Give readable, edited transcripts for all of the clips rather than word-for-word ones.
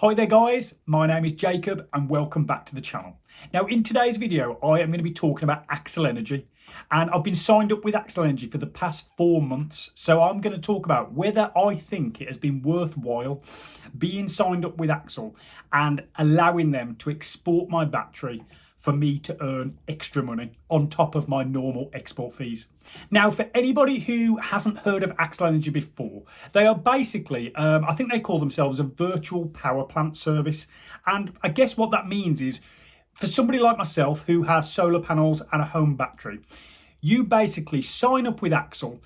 Hi there guys, my name is Jacob and welcome back to the channel. Now in today's video I am going to be talking about Axel Energy, and I've been signed up with Axel Energy for the past 4 months, so I'm going to talk about whether I think it has been worthwhile being signed up with Axel and allowing them to export my battery for me to earn extra money on top of my normal export fees. Now, for anybody who hasn't heard of Axel Energy before, they are basically, I think they call themselves a virtual power plant service. And I guess what that means is, for somebody like myself who has solar panels and a home battery, you basically sign up with Axel,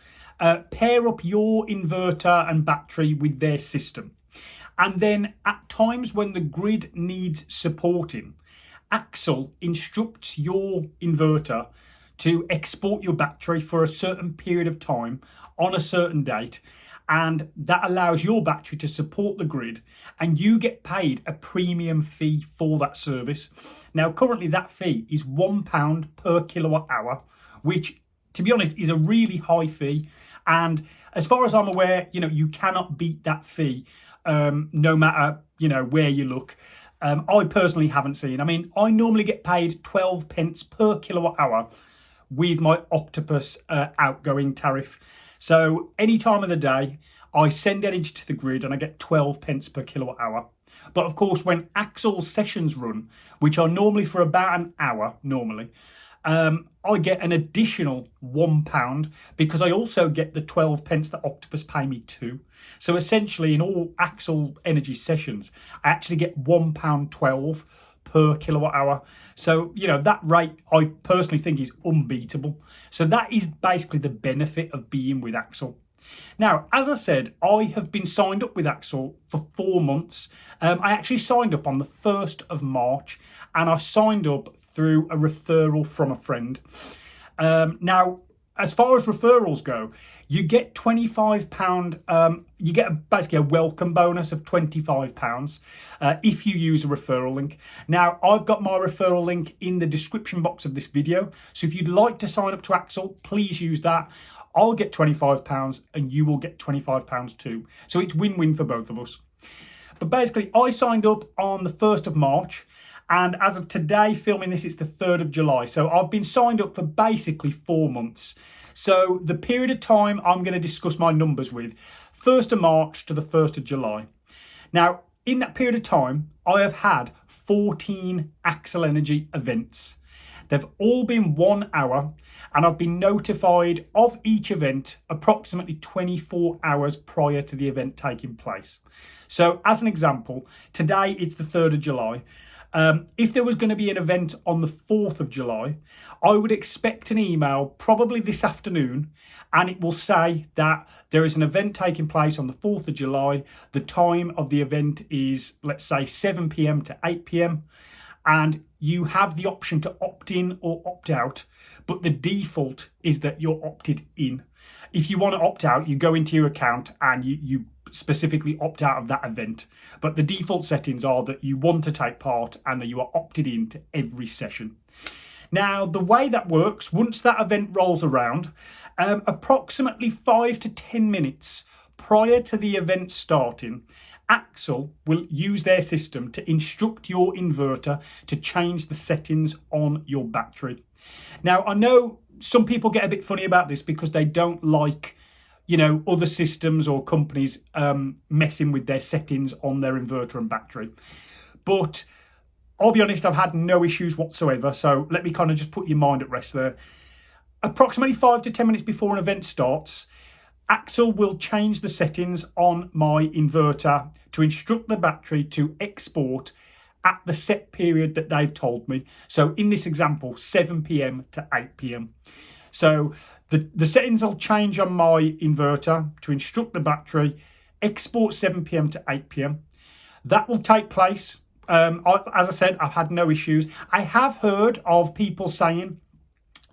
pair up your inverter and battery with their system. And then at times when the grid needs supporting, Axel instructs your inverter to export your battery for a certain period of time on a certain date, and that allows your battery to support the grid, and you get paid a premium fee for that service. Now currently that fee is £1 per kilowatt hour, which to be honest is a really high fee, and as far as I'm aware, you cannot beat that fee no matter where you look. I personally haven't seen. I normally get paid 12 pence per kilowatt hour with my Octopus outgoing tariff. So any time of the day, I send energy to the grid and I get 12 pence per kilowatt hour. But of course, when Axel's sessions run, which are normally for about an hour normally, I get an additional £1 because I also get the 12 pence that Octopus pay me too. So essentially in all Axel Energy sessions, I actually get £1.12 per kilowatt hour. So, that rate I personally think is unbeatable. So that is basically the benefit of being with Axel. Now, as I said, I have been signed up with Axel for 4 months. I actually signed up on the 1st of March, and I signed up through a referral from a friend. Now, as far as referrals go, you get £25. You get basically a welcome bonus of £25 if you use a referral link. Now, I've got my referral link in the description box of this video. So if you'd like to sign up to Axel, please use that. I'll get £25 and you will get £25 too. So it's win-win for both of us. But basically, I signed up on the 1st of March. And as of today, filming this, it's the 3rd of July. So I've been signed up for basically 4 months. So the period of time I'm going to discuss my numbers with, 1st of March to the 1st of July. Now, in that period of time, I have had 14 Axel Energy events. They've all been 1 hour, and I've been notified of each event approximately 24 hours prior to the event taking place. So as an example, today it's the 3rd of July. If there was going to be an event on the 4th of July, I would expect an email probably this afternoon, and it will say that there is an event taking place on the 4th of July. The time of the event is, let's say, 7 p.m. to 8 p.m. and you have the option to opt in or opt out, but the default is that you're opted in. If you want to opt out, you go into your account and you specifically opt out of that event. But the default settings are that you want to take part and that you are opted in to every session. Now, the way that works, once that event rolls around, approximately 5 to 10 minutes prior to the event starting, Axel will use their system to instruct your inverter to change the settings on your battery. Now, I know some people get a bit funny about this because they don't like other systems or companies messing with their settings on their inverter and battery. But I'll be honest, I've had no issues whatsoever. So let me kind of just put your mind at rest there. Approximately 5 to 10 minutes before an event starts, Axel will change the settings on my inverter to instruct the battery to export at the set period that they've told me. So in this example, 7 p.m. to 8 p.m. So the settings will change on my inverter to instruct the battery, export 7 p.m. to 8 p.m. That will take place. As I said, I've had no issues. I have heard of people saying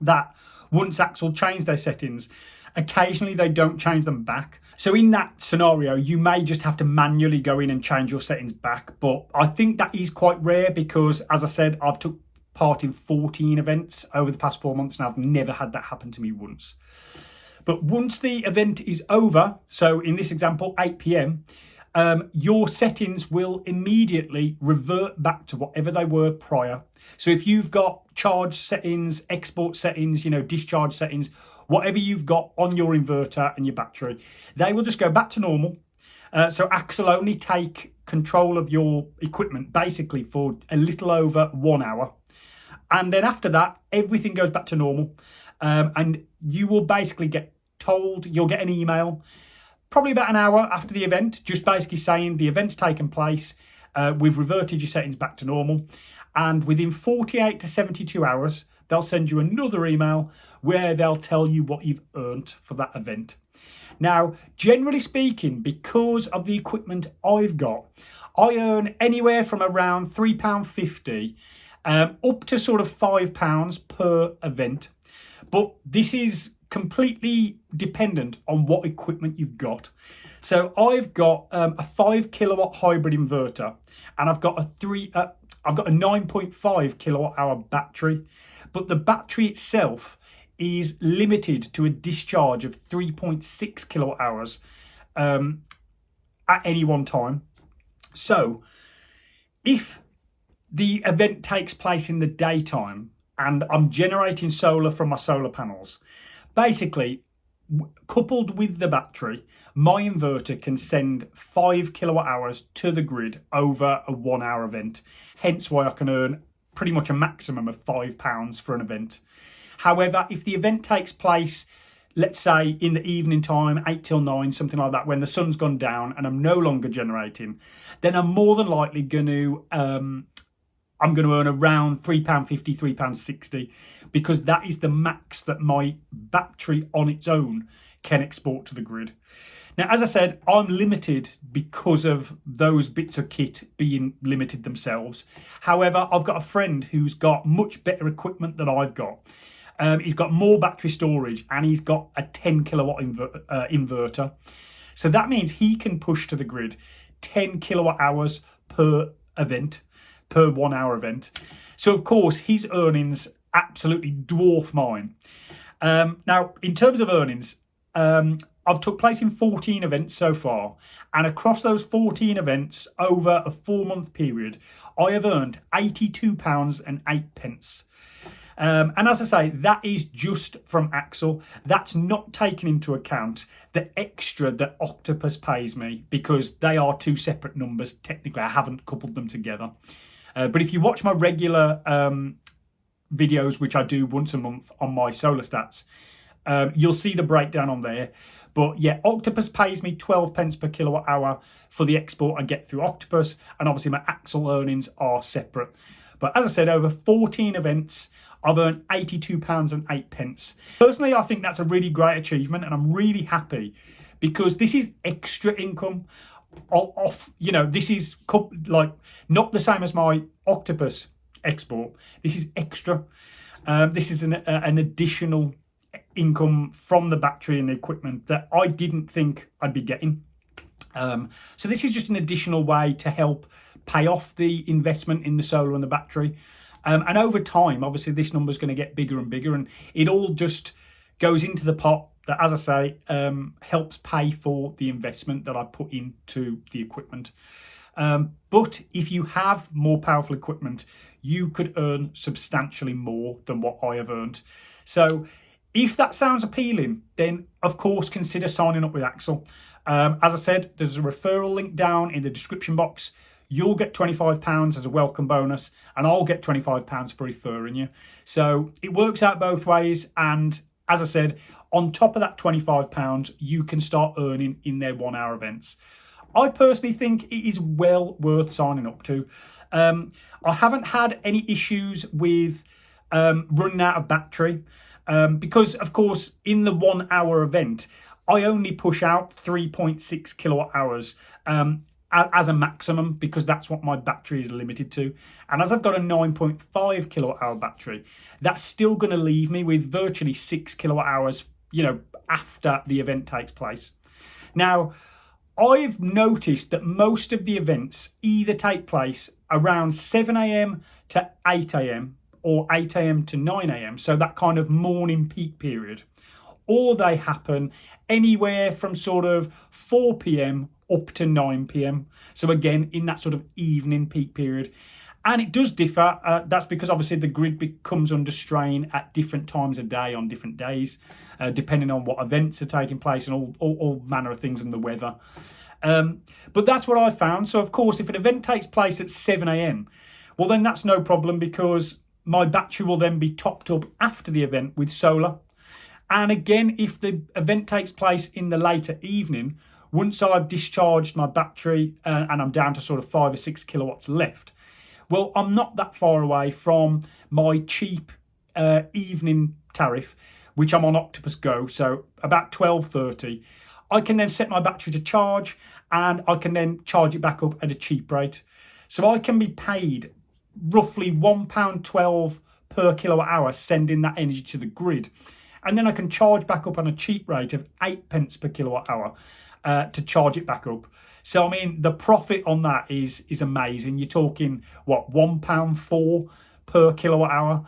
that once Axel change their settings, occasionally they don't change them back. So in that scenario, you may just have to manually go in and change your settings back. But I think that is quite rare because, as I said, I've took part in 14 events over the past 4 months and I've never had that happen to me once. But once the event is over, so in this example, 8 p.m, your settings will immediately revert back to whatever they were prior. So if you've got charge settings, export settings, discharge settings, whatever you've got on your inverter and your battery, they will just go back to normal. So Axel only take control of your equipment basically for a little over 1 hour. And then after that, everything goes back to normal. And you will basically get told, you'll get an email probably about an hour after the event, just basically saying the event's taken place, we've reverted your settings back to normal. And within 48 to 72 hours, they'll send you another email where they'll tell you what you've earned for that event. Now, generally speaking, because of the equipment I've got, I earn anywhere from around £3.50 up to sort of £5 per event. But this is completely dependent on what equipment you've got. So I've got a 5 kilowatt hybrid inverter, and I've got a 9.5 kilowatt hour battery, but the battery itself is limited to a discharge of 3.6 kilowatt hours at any one time. So if the event takes place in the daytime and I'm generating solar from my solar panels, basically, coupled with the battery, my inverter can send 5 kilowatt hours to the grid over a 1 hour event. Hence why I can earn pretty much a maximum of £5 for an event. However, if the event takes place, let's say in the evening time, 8 till 9, something like that, when the sun's gone down and I'm no longer generating, then I'm more than likely going to earn around £3.50, £3.60, because that is the max that my battery on its own can export to the grid. Now, as I said, I'm limited because of those bits of kit being limited themselves. However, I've got a friend who's got much better equipment than I've got. He's got more battery storage and he's got a 10 kilowatt inverter. So that means he can push to the grid 10 kilowatt hours per event, per 1 hour event. So of course his earnings absolutely dwarf mine. Now, in terms of earnings, I've took place in 14 events so far, and across those 14 events over a 4-month period, I have earned £82.08. And as I say, that is just from Axel. That's not taken into account the extra that Octopus pays me, because they are two separate numbers. Technically, I haven't coupled them together. But if you watch my regular videos, which I do once a month on my solar stats, you'll see the breakdown on there. But yeah, Octopus pays me 12 pence per kilowatt hour for the export I get through Octopus, and obviously my Axel earnings are separate. But as I said, over 14 events, I've earned £82.08. Personally, I think that's a really great achievement, and I'm really happy because this is extra income off. This is like not the same as my Octopus export. This is extra. This is an additional income from the battery and the equipment that I didn't think I'd be getting. So this is just an additional way to help pay off the investment in the solar and the battery. And over time, obviously, this number is going to get bigger and bigger, and it all just goes into the pot that, as I say, helps pay for the investment that I put into the equipment. But if you have more powerful equipment, you could earn substantially more than what I have earned. So if that sounds appealing, then of course consider signing up with Axel. As I said, there's a referral link down in the description box. You'll get £25 as a welcome bonus, and I'll get £25 for referring you. So it works out both ways. And as I said, on top of that £25, you can start earning in their 1 hour events. I personally think it is well worth signing up to. I haven't had any issues with running out of battery because, of course, in the 1 hour event, I only push out 3.6 kilowatt hours as a maximum, because that's what my battery is limited to. And as I've got a 9.5 kilowatt hour battery, that's still going to leave me with virtually 6 kilowatt hours, after the event takes place. Now, I've noticed that most of the events either take place around 7 a.m. to 8 a.m. or 8 a.m. to 9 a.m. So that kind of morning peak period. or they happen anywhere from sort of 4 p.m. up to 9 p.m. So again, in that sort of evening peak period. And it does differ. That's because obviously the grid becomes under strain at different times of day on different days, depending on what events are taking place and all manner of things and the weather. But that's what I found. So of course, if an event takes place at 7 a.m, well then that's no problem, because my battery will then be topped up after the event with solar. And again, if the event takes place in the later evening, once I've discharged my battery and I'm down to sort of 5 or 6 kilowatts left, well, I'm not that far away from my cheap evening tariff, which I'm on Octopus Go, so about 12.30. I can then set my battery to charge, and I can then charge it back up at a cheap rate. So I can be paid roughly £1.12 per kilowatt hour sending that energy to the grid. And then I can charge back up on a cheap rate of 8 pence per kilowatt hour to charge it back up. So, I mean, the profit on that is amazing. You're talking, what, £1.04 per kilowatt hour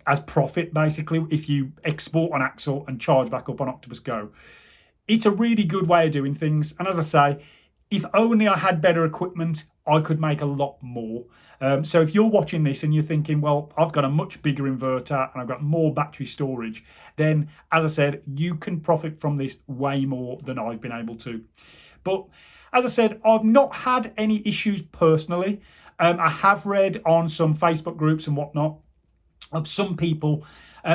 as profit, basically, if you export on Axel and charge back up on Octopus Go. It's a really good way of doing things. And as I say, if only I had better equipment, I could make a lot more. So if you're watching this and you're thinking, well, I've got a much bigger inverter and I've got more battery storage, then, as I said, you can profit from this way more than I've been able to. But as I said, I've not had any issues personally. I have read on some Facebook groups and whatnot of some people,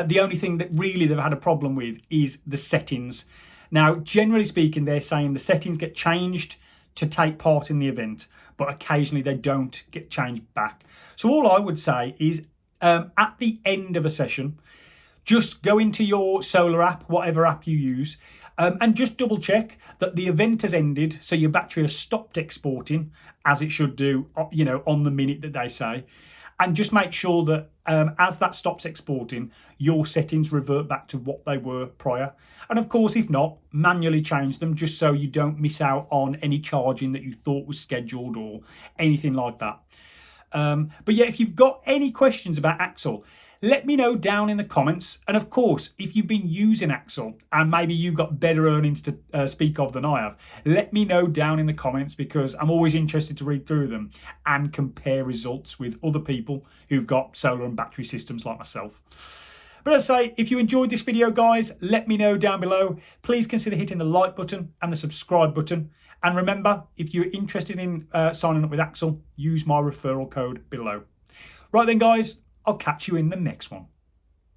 the only thing that really they've had a problem with is the settings. Now, generally speaking, they're saying the settings get changed to take part in the event, but occasionally they don't get changed back. So all I would say is at the end of a session, just go into your solar app, whatever app you use, and just double check that the event has ended, so your battery has stopped exporting, as it should do, you know, on the minute that they say. And just make sure that as that stops exporting, your settings revert back to what they were prior. And of course, if not, manually change them, just so you don't miss out on any charging that you thought was scheduled or anything like that. But yeah, if you've got any questions about Axel, let me know down in the comments. And of course, if you've been using Axel and maybe you've got better earnings to speak of than I have, let me know down in the comments, because I'm always interested to read through them and compare results with other people who've got solar and battery systems like myself. But as I say, if you enjoyed this video, guys, let me know down below. Please consider hitting the like button and the subscribe button. And remember, if you're interested in signing up with Axel, use my referral code below. Right then, guys, I'll catch you in the next one.